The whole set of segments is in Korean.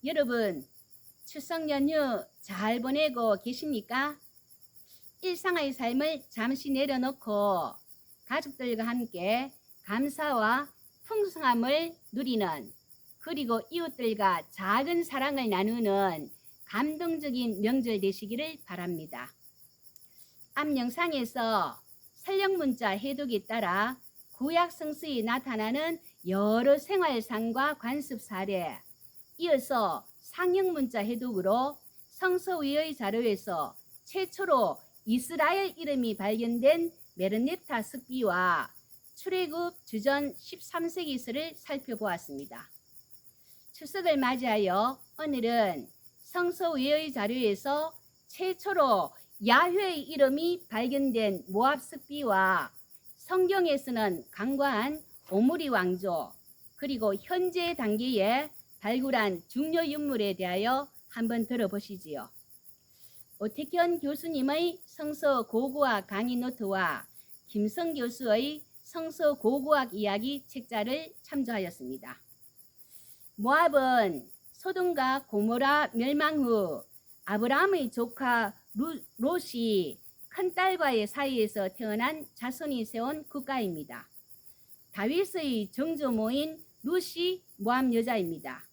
여러분, 추석 연휴 잘 보내고 계십니까? 일상의 삶을 잠시 내려놓고 가족들과 함께 감사와 풍성함을 누리는, 그리고 이웃들과 작은 사랑을 나누는 감동적인 명절 되시기를 바랍니다. 앞 영상에서 설령문자 해독에 따라 구약 성서에 나타나는 여러 생활상과 관습 사례, 이어서 상형문자 해독으로 성서 외의 자료에서 최초로 이스라엘 이름이 발견된 메르네타 습비와 출애굽 주전 13세기서를 살펴보았습니다. 추석을 맞이하여 오늘은 성서 외의 자료에서 최초로 야훼의 이름이 발견된 모압 습비와 성경에서는 강과한 오므리 왕조, 그리고 현재 단계에 발굴한 중요 인물에 대하여 한번 들어보시지요. 오태현 교수님의 성서 고고학 강의 노트와 김성 교수의 성서 고고학 이야기 책자를 참조하였습니다. 모압은 소돔과 고모라 멸망 후 아브라함의 조카 롯이 큰딸과의 사이에서 태어난 자손이 세운 국가입니다. 다윗의 정조모인 룻이 모압 여자입니다.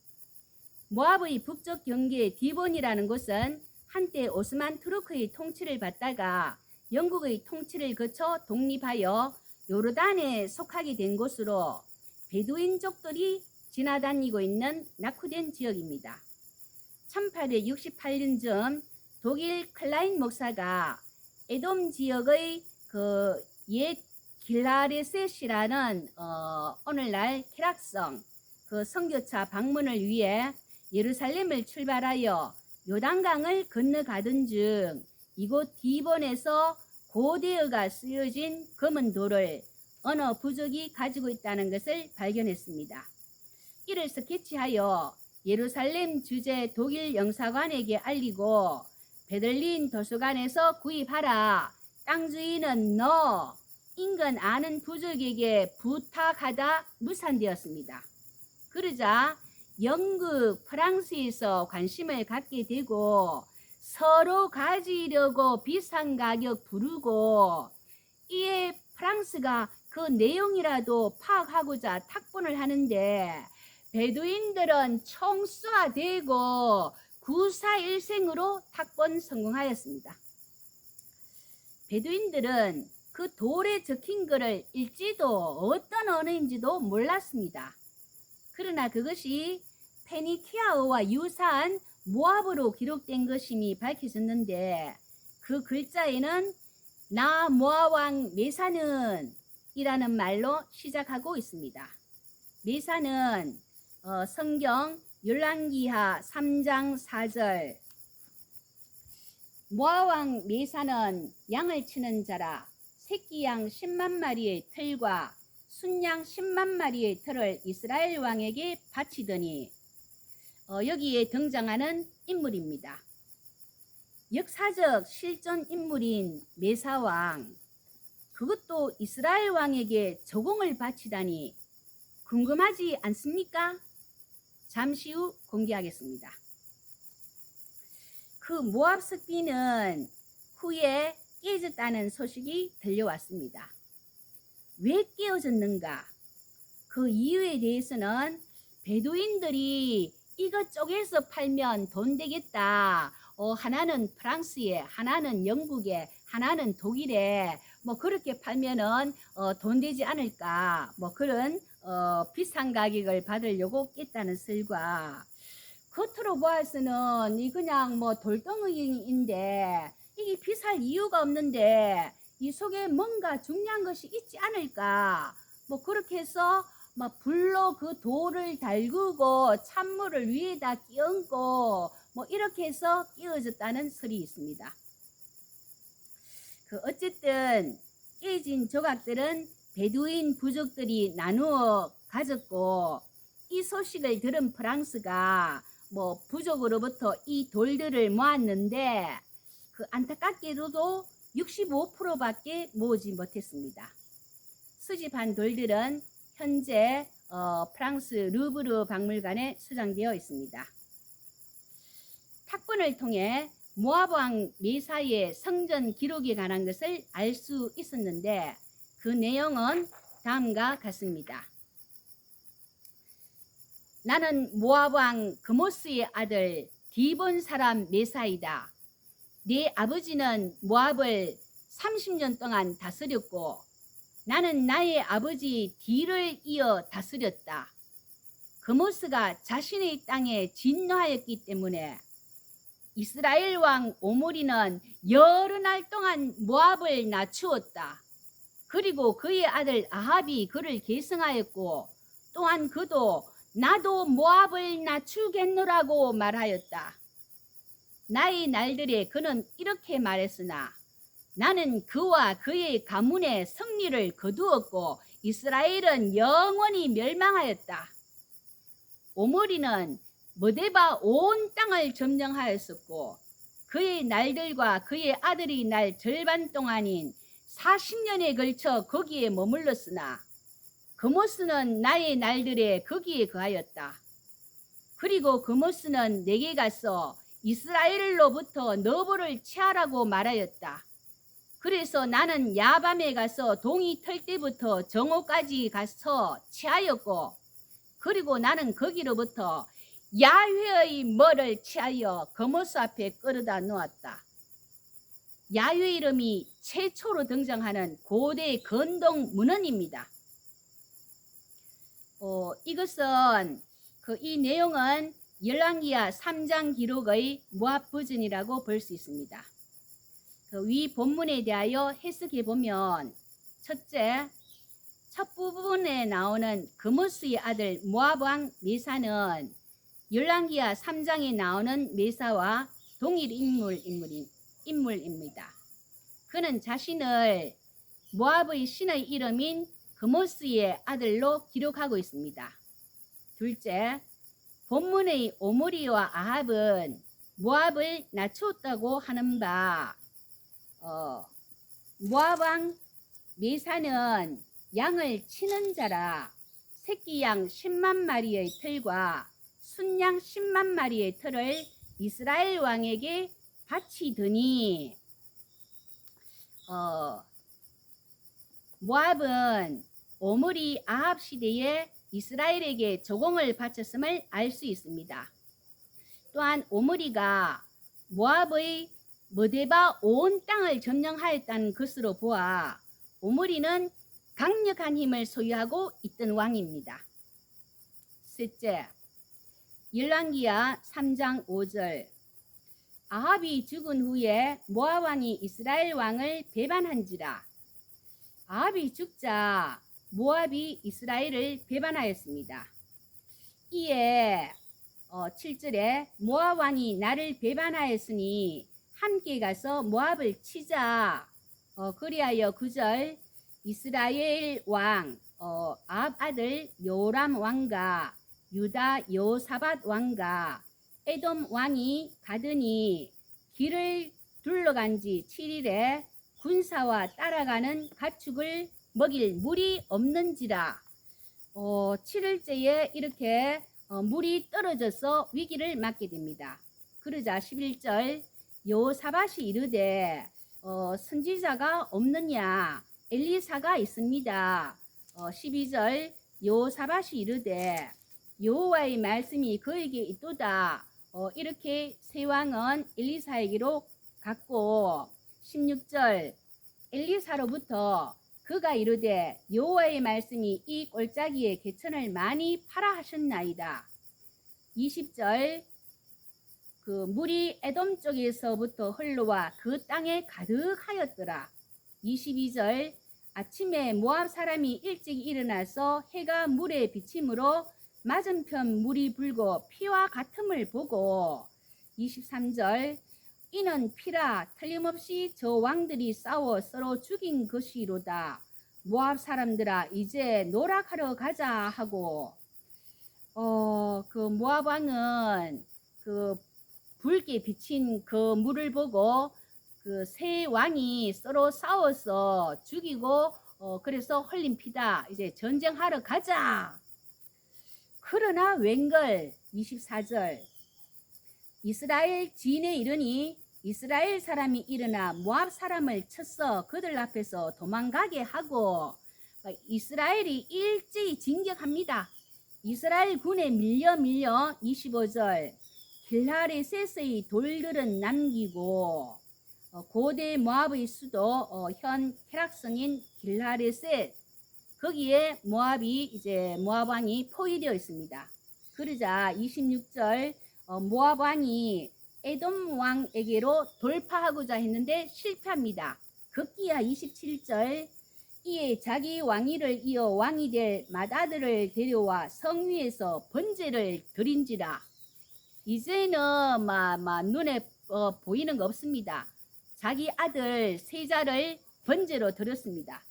모압의 북쪽 경계 디본이라는 곳은 한때 오스만 투르크의 통치를 받다가 영국의 통치를 거쳐 독립하여 요르단에 속하게 된 곳으로 베두인족들이 지나다니고 있는 낙후된 지역입니다. 1868년쯤 독일 클라인 목사가 에돔 지역의 옛 길라레셋이라는 오늘날 케락성 선교차 방문을 위해 예루살렘을 출발하여 요단강을 건너가던 중 이곳 디본에서 고대어가 쓰여진 검은 돌을 어느 부족이 가지고 있다는 것을 발견했습니다. 이를 스케치하여 예루살렘 주재 독일 영사관에게 알리고 베들린 도서관에서 구입하라. 땅 주인은 너 인근 아는 부족에게 부탁하다 무산되었습니다. 그러자 영국, 프랑스에서 관심을 갖게 되고 서로 가지려고 비싼 가격 부르고, 이에 프랑스가 그 내용이라도 파악하고자 탁본을 하는데 베두인들은 총수화되고 구사일생으로 탁본 성공하였습니다. 베두인들은 그 돌에 적힌 글을 읽지도 어떤 언어인지도 몰랐습니다. 그러나 그것이 페니키아어와 유사한 모압어로 기록된 것임이 밝혀졌는데, 그 글자에는 나 모압 왕 메사는 이라는 말로 시작하고 있습니다. 메사는 성경 열왕기하 3장 4절, 모압 왕 메사는 양을 치는 자라. 새끼 양 10만 마리의 틀과 순양 10만 마리의 틀을 이스라엘 왕에게 바치더니, 여기에 등장하는 인물입니다. 역사적 실존 인물인 메사왕, 그것도 이스라엘 왕에게 조공을 바치다니 궁금하지 않습니까? 잠시 후 공개하겠습니다. 그 모압 습비는 후에 깨졌다는 소식이 들려왔습니다. 왜 깨어졌는가? 그 이유에 대해서는 베두인들이 이것 쪼개서 팔면 돈 되겠다. 하나는 프랑스에, 하나는 영국에, 하나는 독일에 그렇게 팔면은 돈 되지 않을까. 그런 비싼 가격을 받으려고 깼다는 설과, 겉으로 보아서는 이 그냥 돌덩이인데 이게 비쌀 이유가 없는데 이 속에 뭔가 중요한 것이 있지 않을까. 그렇게 해서 불로 그 돌을 달구고 찬물을 위에다 끼얹고 이렇게 해서 끼워졌다는 설이 있습니다. 어쨌든 깨진 조각들은 베두인 부족들이 나누어 가졌고, 이 소식을 들은 프랑스가 부족으로부터 이 돌들을 모았는데 안타깝게도 65%밖에 모으지 못했습니다. 수집한 돌들은 현재 프랑스 루브르 박물관에 수장되어 있습니다. 사건을 통해 모압 왕 메사의 성전 기록에 관한 것을 알 수 있었는데 그 내용은 다음과 같습니다. 나는 모압 왕 그모스의 아들 디본 사람 메사이다. 네 아버지는 모압을 30년 동안 다스렸고 나는 나의 아버지 디를 이어 다스렸다. 그모스가 자신의 땅에 진노하였기 때문에 이스라엘 왕 오므리는 여러 날 동안 모압을 낮추었다. 그리고 그의 아들 아합이 그를 계승하였고 또한 그도 나도 모압을 낮추겠노라고 말하였다. 나의 날들에 그는 이렇게 말했으나 나는 그와 그의 가문의 승리를 거두었고 이스라엘은 영원히 멸망하였다. 오므리는 머데바 온 땅을 점령하였었고 그의 날들과 그의 아들이 날 절반 동안인 40년에 걸쳐 거기에 머물렀으나 그모스는 나의 날들에 거기에 거하였다. 그리고 그모스는 내게 가서 이스라엘로부터 너보를 취하라고 말하였다. 그래서 나는 야밤에 가서 동이 털 때부터 정오까지 가서 취하였고 그리고 나는 거기로부터 야훼의 머를 취하여 그모스 앞에 끌어다 놓았다. 야훼 이름이 최초로 등장하는 고대 건동 문헌입니다. 이것은 이 내용은 열왕기하 3장 기록의 모압 버전이라고 볼 수 있습니다. 위 본문에 대하여 해석해 보면 첫째, 첫 부분에 나오는 그모스의 아들 모압 왕 메사는 열왕기하 3장에 나오는 메사와 동일 인물입니다. 그는 자신을 모압의 신의 이름인 그모스의 아들로 기록하고 있습니다. 둘째, 본문의 오므리와 아합은 모압을 낮추었다고 하는 바 모압 왕 메사는 양을 치는 자라 새끼 양 10만 마리의 털과 순양 10만 마리의 털을 이스라엘 왕에게 바치더니 모압은 오므리 아합 시대에 이스라엘에게 조공을 바쳤음을 알 수 있습니다. 또한 오므리가 모압의 머데바 온 땅을 점령하였다는 것으로 보아 오므리는 강력한 힘을 소유하고 있던 왕입니다. 셋째, 열왕기하 3장 5절 아합이 죽은 후에 모압 왕이 이스라엘 왕을 배반한지라. 아합이 죽자 모압이 이스라엘을 배반하였습니다. 이에 7절에 모압 왕이 나를 배반하였으니 함께 가서 모압을 치자. 그리하여 9절 이스라엘 왕 아합 아들 요람 왕과 유다 여호사밧 왕과 에돔 왕이 가더니 길을 둘러간 지 7일에 군사와 따라가는 가축을 먹일 물이 없는지라. 7일째에 이렇게 물이 떨어져서 위기를 맞게 됩니다. 그러자 11절 여호사밧이 이르되 선지자가 없느냐 엘리사가 있습니다. 12절 여호사밧이 이르되 여호와의 말씀이 그에게 있도다. 이렇게 세 왕은 엘리사에게로 갔고 16절 엘리사로부터 그가 이르되 여호와의 말씀이 이 골짜기에 개천을 많이 파라 하셨나이다. 20절 그 물이 에돔 쪽에서부터 흘러와 그 땅에 가득하였더라. 22절 아침에 모압 사람이 일찍 일어나서 해가 물에 비침으로 맞은편 물이 불고 피와 같음을 보고 23절 이는 피라 틀림없이 저 왕들이 싸워 서로 죽인 것이로다. 모압 사람들아 이제 노락하러 가자 하고 그 모압 왕은 그 붉게 비친 그 물을 보고 그 세 왕이 서로 싸워서 죽이고 그래서 흘린 피다. 이제 전쟁하러 가자. 그러나 웬걸 24절 이스라엘 진에 이르니 이스라엘 사람이 일어나 모압 사람을 쳐서 그들 앞에서 도망가게 하고 이스라엘이 일제히 진격합니다. 이스라엘 군에 밀려 25절 길하레셋의 돌들은 남기고 고대 모압의 수도 현 케락성인 길하레셋 거기에 모압이 이제 모압 왕이 포위되어 있습니다. 그러자 26절 모압 왕이 에돔 왕에게로 돌파하고자 했는데 실패합니다. 급기야 27절 이에 자기 왕위를 이어 왕이 될 맏아들을 데려와 성 위에서 번제를 드린지라. 이제는 눈에 보이는 거 없습니다. 자기 아들 세자를 번제로 드렸습니다.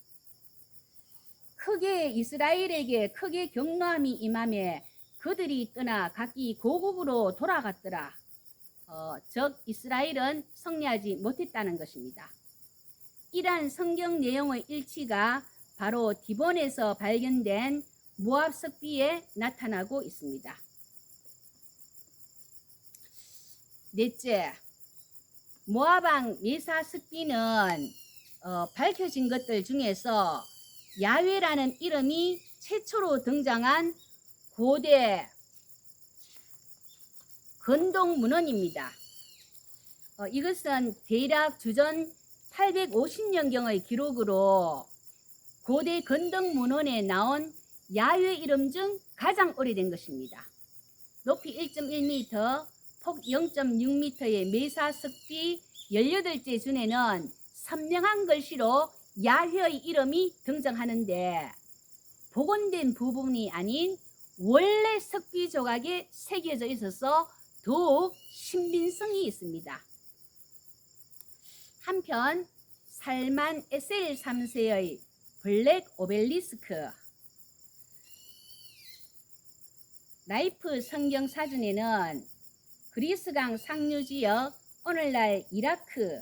크게 이스라엘에게 크게 경노함이 임하매 그들이 떠나 각기 고국으로 돌아갔더라. 즉 이스라엘은 승리하지 못했다는 것입니다. 이러한 성경 내용의 일치가 바로 디본에서 발견된 모압 석비에 나타나고 있습니다. 넷째, 모압 왕 메사 석비는 밝혀진 것들 중에서 야훼라는 이름이 최초로 등장한 고대 건동 문헌입니다. 이것은 대략 주전 850년경의 기록으로 고대 건동 문헌에 나온 야훼 이름 중 가장 오래된 것입니다. 높이 1.1m, 폭 0.6m의 메사 석비 18째 준에는 선명한 글씨로 야훼의 이름이 등장하는데 복원된 부분이 아닌 원래 석비 조각에 새겨져 있어서 더욱 신빙성이 있습니다. 한편 살만 에셀 3세의 블랙 오벨리스크 라이프 성경 사전에는 그리스강 상류 지역, 오늘날 이라크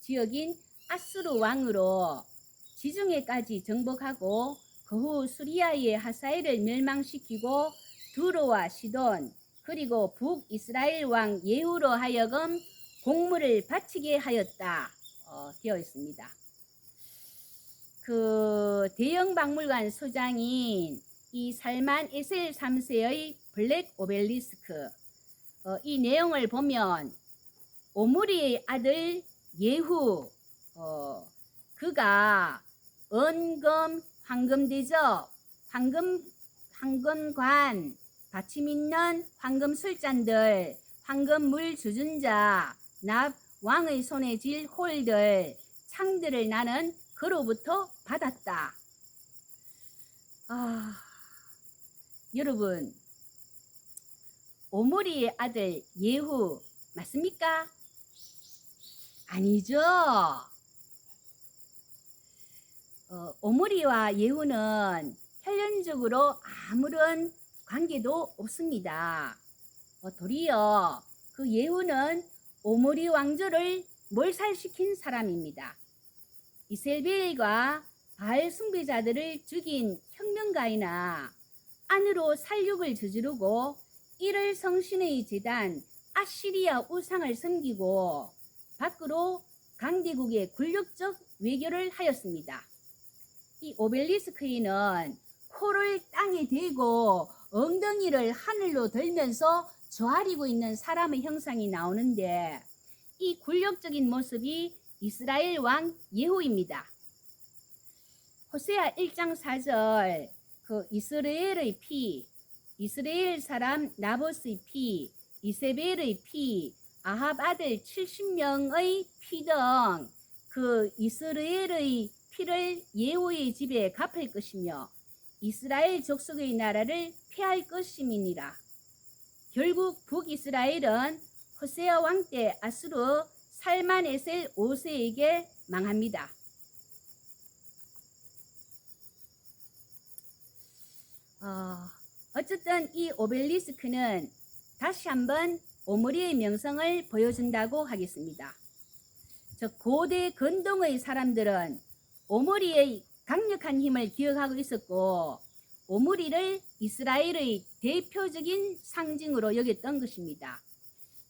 지역인 아수르 왕으로 지중해까지 정복하고 그 후 수리아의 하사엘을 멸망시키고 두로와 시돈 그리고 북이스라엘 왕 예후로 하여금 공물을 바치게 하였다 되어 있습니다. 그 대형 박물관 소장인 이 살만 에셀 3세의 블랙 오벨리스크 이 내용을 보면 오므리의 아들 예후 그가 은금 황금대접 황금관 받침 있는 황금 술잔들 황금물 주준자 납 왕의 손에 질 홀들 창들을 나는 그로부터 받았다. 여러분 오므리의 아들 예후 맞습니까? 아니죠. 오므리와 예후는 혈연적으로 아무런 관계도 없습니다. 도리어 그 예후는 오므리 왕조를 몰살시킨 사람입니다. 이세벨과 바알 숭배자들을 죽인 혁명가이나 안으로 살육을 저지르고 이를 성신의 제단 아시리아 우상을 섬기고 밖으로 강대국의 굴욕적 외교를 하였습니다. 이 오벨리스크에는 코를 땅에 대고 엉덩이를 하늘로 들면서 조아리고 있는 사람의 형상이 나오는데 이 굴욕적인 모습이 이스라엘 왕 예후입니다. 호세아 1장 4절 그 이스라엘의 피, 이스라엘 사람 나봇의 피, 이세벨의 피, 아합 아들 70명의 피 등 그 이스라엘의 피를 예후의 집에 갚을 것이며 이스라엘 족속의 나라를 폐할 것임이니라. 결국 북이스라엘은 호세아 왕 때 아수르 살만에셀 5세에게 망합니다. 어쨌든 이 오벨리스크는 다시 한번 오므리의 명성을 보여준다고 하겠습니다. 즉 고대 건동의 사람들은 오므리의 강력한 힘을 기억하고 있었고 오므리를 이스라엘의 대표적인 상징으로 여겼던 것입니다.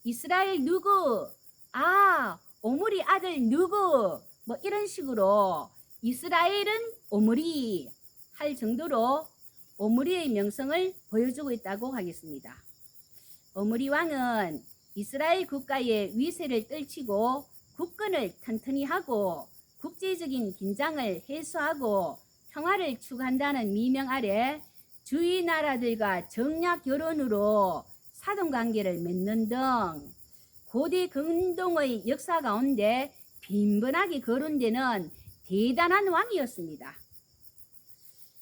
이스라엘 누구? 아, 오므리 아들 누구? 뭐 이런 식으로 이스라엘은 오므리 할 정도로 오므리의 명성을 보여주고 있다고 하겠습니다. 오므리 왕은 이스라엘 국가의 위세를 떨치고 국권을 튼튼히 하고 국제적인 긴장을 해소하고 평화를 추구한다는 미명 아래 주위 나라들과 정략 결혼으로 사돈관계를 맺는 등 고대 근동의 역사 가운데 빈번하게 거론되는 대단한 왕이었습니다.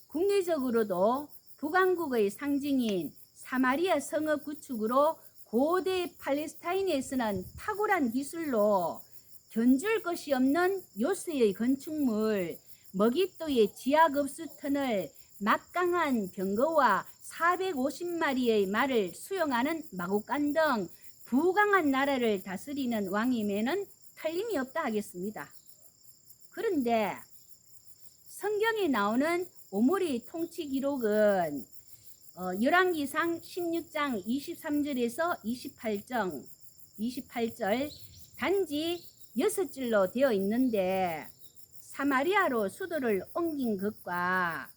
국내적으로도 북왕국의 상징인 사마리아 성읍 구축으로 고대 팔레스타인에서는 탁월한 기술로 견줄 것이 없는 요새의 건축물 머깃도의 지하급수터널 막강한 병거와 450마리의 말을 수용하는 마곡간 등 부강한 나라를 다스리는 왕임에는 틀림이 없다 하겠습니다. 그런데 성경에 나오는 오므리 통치 기록은 열왕기상 16장 23절에서 28절 단지 6줄로 되어 있는데 사마리아로 수도를 옮긴 것과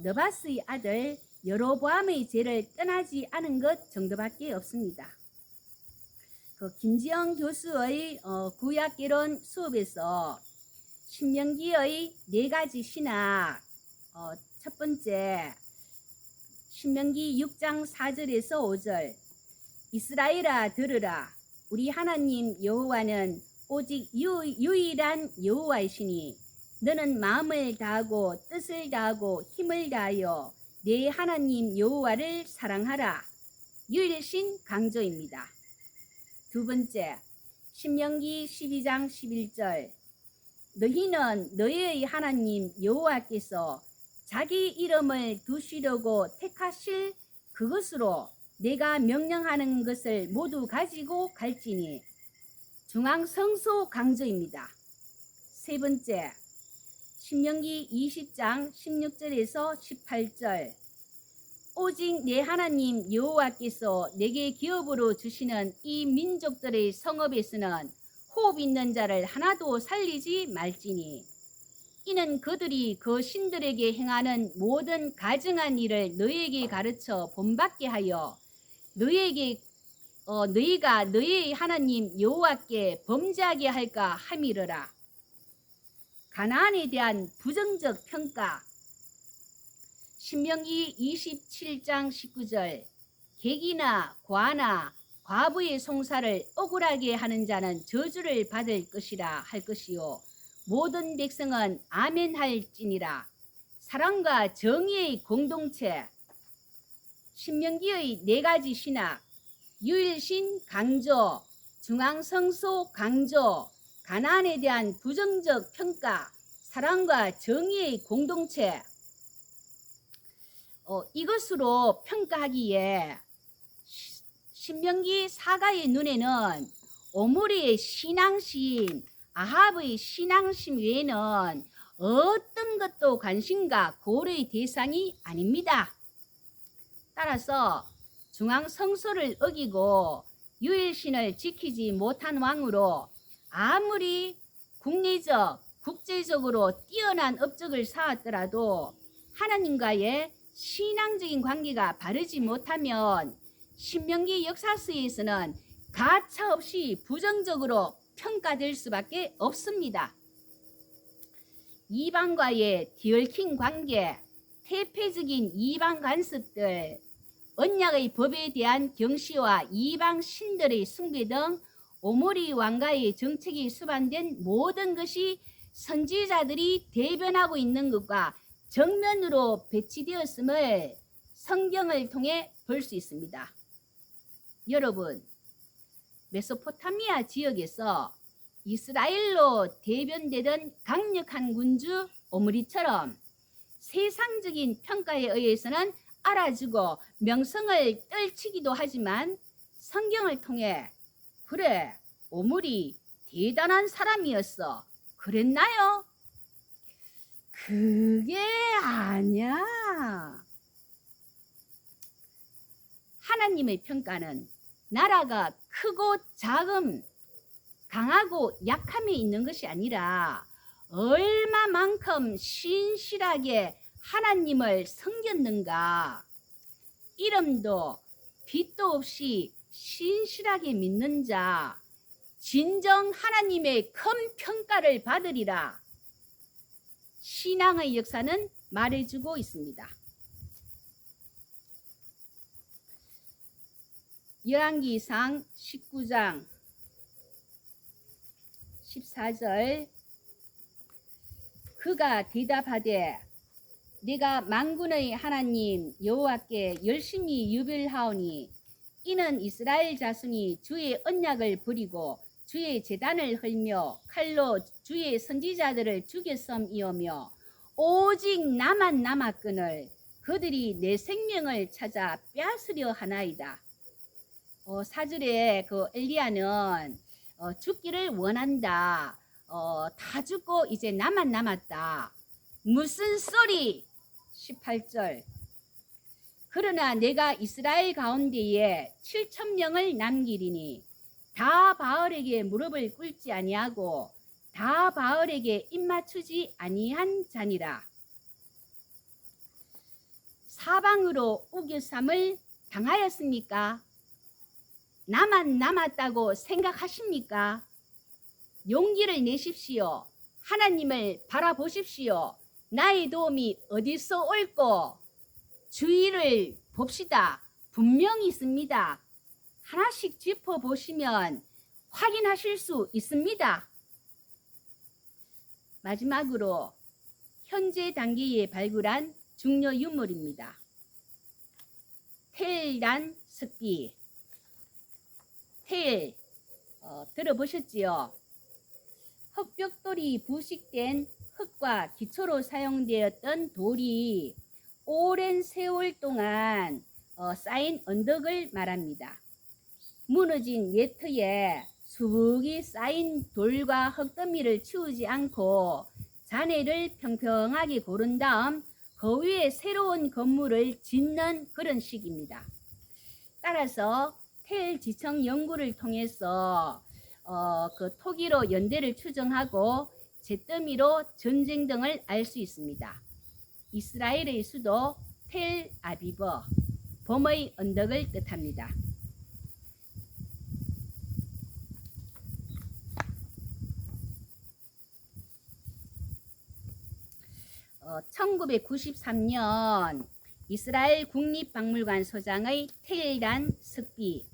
느바스의 아들 여로보암의 죄를 떠나지 않은 것 정도밖에 없습니다. 김지영 교수의 구약개론 수업에서 신명기의 4가지 신학 첫 번째 신명기 6장 4절에서 5절 이스라엘아 들으라 우리 하나님 여호와는 오직 유일한 여호와이시니 너는 마음을 다하고 뜻을 다하고 힘을 다하여 내 하나님 여호와를 사랑하라. 유일신 강조입니다. 두 번째 신명기 12장 11절 너희는 너희의 하나님 여호와께서 자기 이름을 두시려고 택하실 그것으로 내가 명령하는 것을 모두 가지고 갈지니 중앙성소 강조입니다. 세 번째 신명기 20장 16절에서 18절 오직 내 하나님 여호와께서 내게 기업으로 주시는 이 민족들의 성읍에서는 호흡 있는 자를 하나도 살리지 말지니 이는 그들이 그 신들에게 행하는 모든 가증한 일을 너희에게 가르쳐 본받게 하여 너희가 너희의 하나님 여호와께 범죄하게 할까 함이러라. 가나안에 대한 부정적 평가 신명기 27장 19절 객이나 과나 과부의 송사를 억울하게 하는 자는 저주를 받을 것이라 할 것이요 모든 백성은 아멘 할지니라. 사랑과 정의의 공동체 신명기의 4가지 신학 유일신 강조 중앙성소 강조 가나안에 대한 부정적 평가 사랑과 정의의 공동체 이것으로 평가하기에 신명기 사가의 눈에는 오므리의 신앙심 아합의 신앙심 외에는 어떤 것도 관심과 고려의 대상이 아닙니다. 따라서 중앙성소를 어기고 유일신을 지키지 못한 왕으로 아무리 국내적 국제적으로 뛰어난 업적을 쌓았더라도 하나님과의 신앙적인 관계가 바르지 못하면 신명기 역사서에서는 가차없이 부정적으로 평가될 수밖에 없습니다. 이방과의 뒤얽힌 관계, 태폐적인 이방 간섭들, 언약의 법에 대한 경시와 이방 신들의 숭배 등 오므리 왕가의 정책이 수반된 모든 것이 선지자들이 대변하고 있는 것과 정면으로 배치되었음을 성경을 통해 볼 수 있습니다. 여러분, 메소포타미아 지역에서 이스라엘로 대변되던 강력한 군주 오므리처럼 세상적인 평가에 의해서는 알아주고 명성을 떨치기도 하지만 성경을 통해 그래 오므리 대단한 사람이었어 그랬나요? 그게 아니야. 하나님의 평가는 나라가 크고 작음, 강하고 약함이 있는 것이 아니라 얼마만큼 신실하게 하나님을 섬겼는가. 이름도 빛도 없이 신실하게 믿는 자, 진정 하나님의 큰 평가를 받으리라. 신앙의 역사는 말해주고 있습니다. 열왕기상 19장 14절 그가 대답하되 내가 만군의 하나님 여호와께 열심히 유별하오니 이는 이스라엘 자손이 주의 언약을 버리고 주의 제단을 헐며 칼로 주의 선지자들을 죽였음이오며 오직 나만 남았거늘 그들이 내 생명을 찾아 빼앗으려 하나이다. 4절에 그 엘리야는 죽기를 원한다. 다 죽고 이제 나만 남았다. 무슨 소리? 18절 그러나 내가 이스라엘 가운데에 7,000명을 남기리니 다 바알에게 무릎을 꿇지 아니하고 다 바알에게 입맞추지 아니한 자니라. 사방으로 우겨쌈을 당하였습니까? 나만 남았다고 생각하십니까? 용기를 내십시오. 하나님을 바라보십시오. 나의 도움이 어디서 올꼬? 주위를 봅시다. 분명히 있습니다. 하나씩 짚어보시면 확인하실 수 있습니다. 마지막으로 현재 단계에 발굴한 중요 유물입니다. 텔단 석비. 텔 들어보셨지요? 흑벽돌이 부식된 흙과 기초로 사용되었던 돌이 오랜 세월 동안 쌓인 언덕을 말합니다. 무너진 예트에 수북이 쌓인 돌과 흙더미를 치우지 않고 잔해를 평평하게 고른 다음 그 위에 새로운 건물을 짓는 그런 식입니다. 따라서 텔지청 연구를 통해서 그 토기로 연대를 추정하고 잿더미로 전쟁 등을 알 수 있습니다. 이스라엘의 수도 텔 아비브, 봄의 언덕을 뜻합니다. 1993년 이스라엘 국립박물관 소장의 텔단 석비.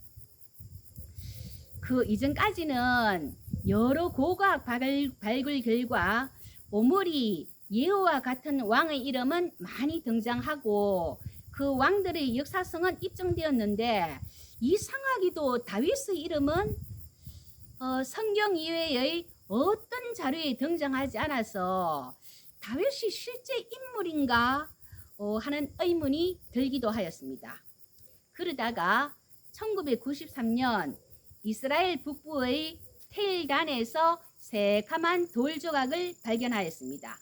그 이전까지는 여러 고고학 발굴 결과 오므리 예후와 같은 왕의 이름은 많이 등장하고 그 왕들의 역사성은 입증되었는데 이상하게도 다윗의 이름은 성경 이외의 어떤 자료에 등장하지 않아서 다윗이 실제 인물인가 하는 의문이 들기도 하였습니다. 그러다가 1993년 이스라엘 북부의 텔단에서 새카만 돌 조각을 발견하였습니다.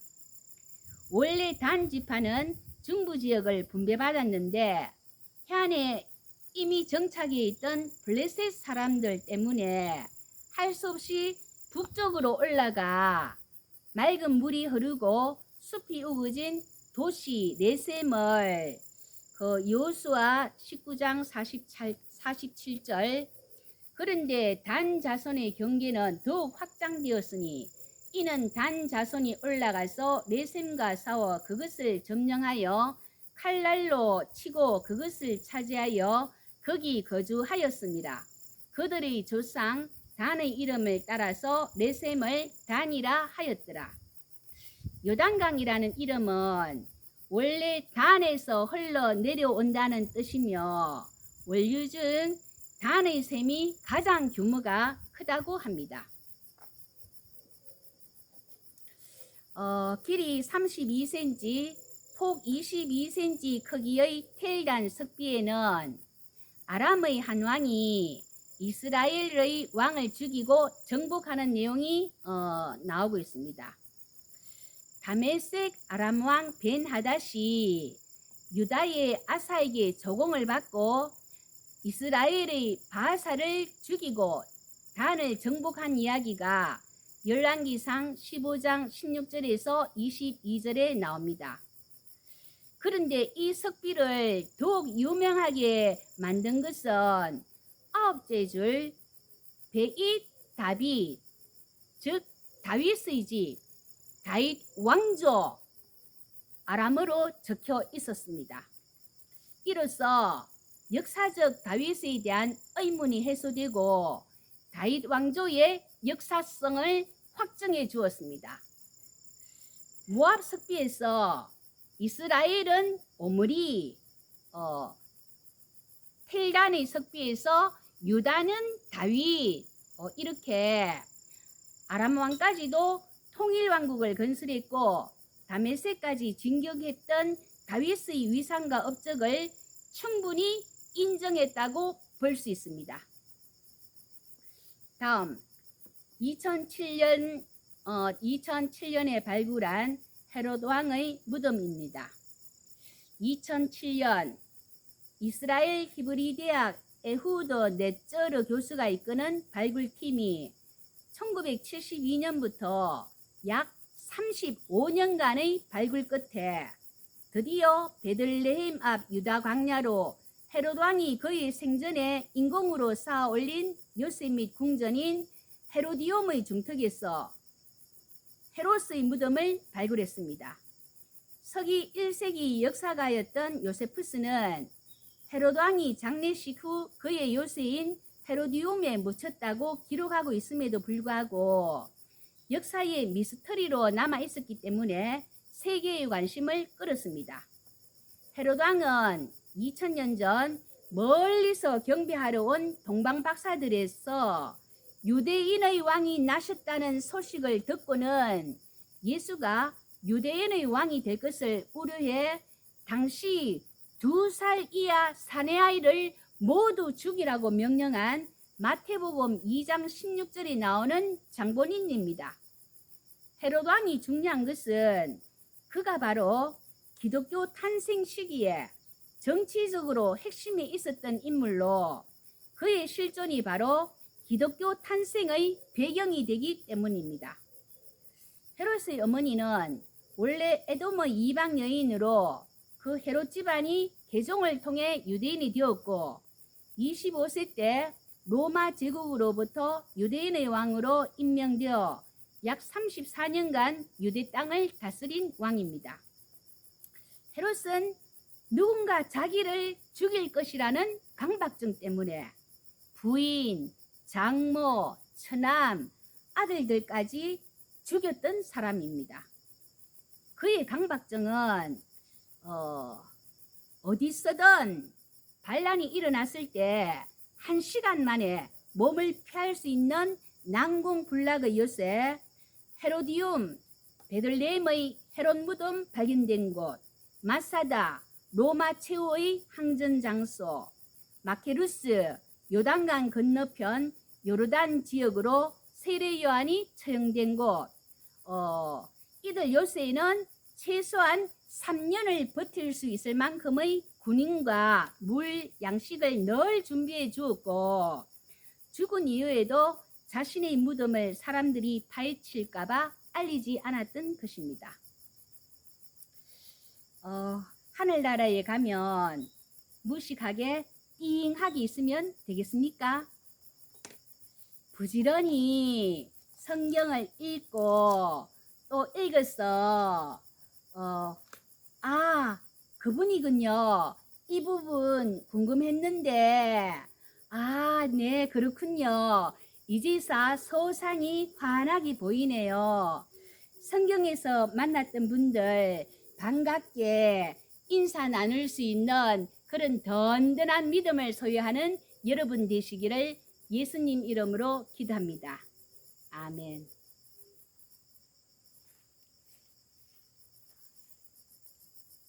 원래 단 지파는 중부 지역을 분배받았는데 해안에 이미 정착해 있던 블레셋 사람들 때문에 할 수 없이 북쪽으로 올라가 맑은 물이 흐르고 숲이 우거진 도시 네셈을 그 여호수아 19장 47절 그런데 단 자손의 경계는 더욱 확장되었으니 이는 단 자손이 올라가서 네셈과 싸워 그것을 점령하여 칼날로 치고 그것을 차지하여 거기 거주하였습니다. 그들의 조상 단의 이름을 따라서 네셈을 단이라 하였더라. 요단강이라는 이름은 원래 단에서 흘러 내려온다는 뜻이며 원류 중 단의 셈이 가장 규모가 크다고 합니다. 길이 32cm, 폭 22cm 크기의 텔단 석비에는 아람의 한 왕이 이스라엘의 왕을 죽이고 정복하는 내용이 나오고 있습니다. 다메섹 아람 왕 벤하닷이 유다의 아사에게 조공을 받고 이스라엘의 바사를 죽이고 단을 정복한 이야기가 열왕기상 15장 16절에서 22절에 나옵니다. 그런데 이 석비를 더욱 유명하게 만든 것은 아홉째 줄 베잇 다빗, 즉 다윗의 집, 다윗 왕조 아람어로 적혀 있었습니다. 이로써 역사적 다윗에 대한 의문이 해소되고 다윗 왕조의 역사성을 확정해 주었습니다. 모압 석비에서 이스라엘은 오므리, 텔단의 석비에서 유다는 다윗, 이렇게 아람 왕까지도 통일 왕국을 건설했고 다메섹까지 진격했던 다윗의 위상과 업적을 충분히 인정했다고 볼 수 있습니다. 다음 2007년에 발굴한 헤롯 왕의 무덤입니다. 2007년 이스라엘 히브리 대학 에후드 네쩌르 교수가 이끄는 발굴팀이 1972년부터 약 35년간의 발굴 끝에 드디어 베들레헴 앞 유다 광야로 헤롯 왕이 그의 생전에 인공으로 쌓아 올린 요새 및 궁전인 헤로디움의 중턱에서 헤롯의 무덤을 발굴했습니다. 서기 1세기 역사가였던 요세푸스는 헤롯 왕이 장례식 후 그의 요새인 헤로디움에 묻혔다고 기록하고 있음에도 불구하고 역사의 미스터리로 남아 있었기 때문에 세계의 관심을 끌었습니다. 헤롯 왕은 2000년 전 멀리서 경배하러 온 동방 박사들에서 유대인의 왕이 나셨다는 소식을 듣고는 예수가 유대인의 왕이 될 것을 우려해 당시 2살 이하 사내아이를 모두 죽이라고 명령한 마태복음 2장 16절에 나오는 장본인입니다. 헤롯 왕이 중요한 것은 그가 바로 기독교 탄생 시기에 정치적으로 핵심에 있었던 인물로 그의 실존이 바로 기독교 탄생의 배경이 되기 때문입니다. 헤롯의 어머니는 원래 에돔의 이방 여인으로 그 헤롯 집안이 개종을 통해 유대인이 되었고 25세 때 로마 제국으로부터 유대인의 왕으로 임명되어 약 34년간 유대 땅을 다스린 왕입니다. 헤롯은 누군가 자기를 죽일 것이라는 강박증 때문에 부인, 장모, 처남, 아들들까지 죽였던 사람입니다. 그의 강박증은 어디서든 반란이 일어났을 때 1시간 만에 몸을 피할 수 있는 난공불락의 요새 헤로디움, 베들레헴의 헤롯 무덤 발견된 곳, 마사다, 로마 최후의 항전 장소, 마케루스, 요단강 건너편 요르단 지역으로 세례 요한이 처형된 곳, 이들 요새에는 최소한 3년을 버틸 수 있을 만큼의 군인과 물, 양식을 늘 준비해 주었고 죽은 이후에도 자신의 무덤을 사람들이 파헤칠까봐 알리지 않았던 것입니다. 하늘나라에 가면 무식하게 띵하게 있으면 되겠습니까? 부지런히 성경을 읽고 또 읽어서 그분이군요. 이 부분 궁금했는데 네, 그렇군요. 이제서 소상히 환하게 보이네요. 성경에서 만났던 분들 반갑게 인사 나눌 수 있는 그런 든든한 믿음을 소유하는 여러분 되시기를 예수님 이름으로 기도합니다. 아멘.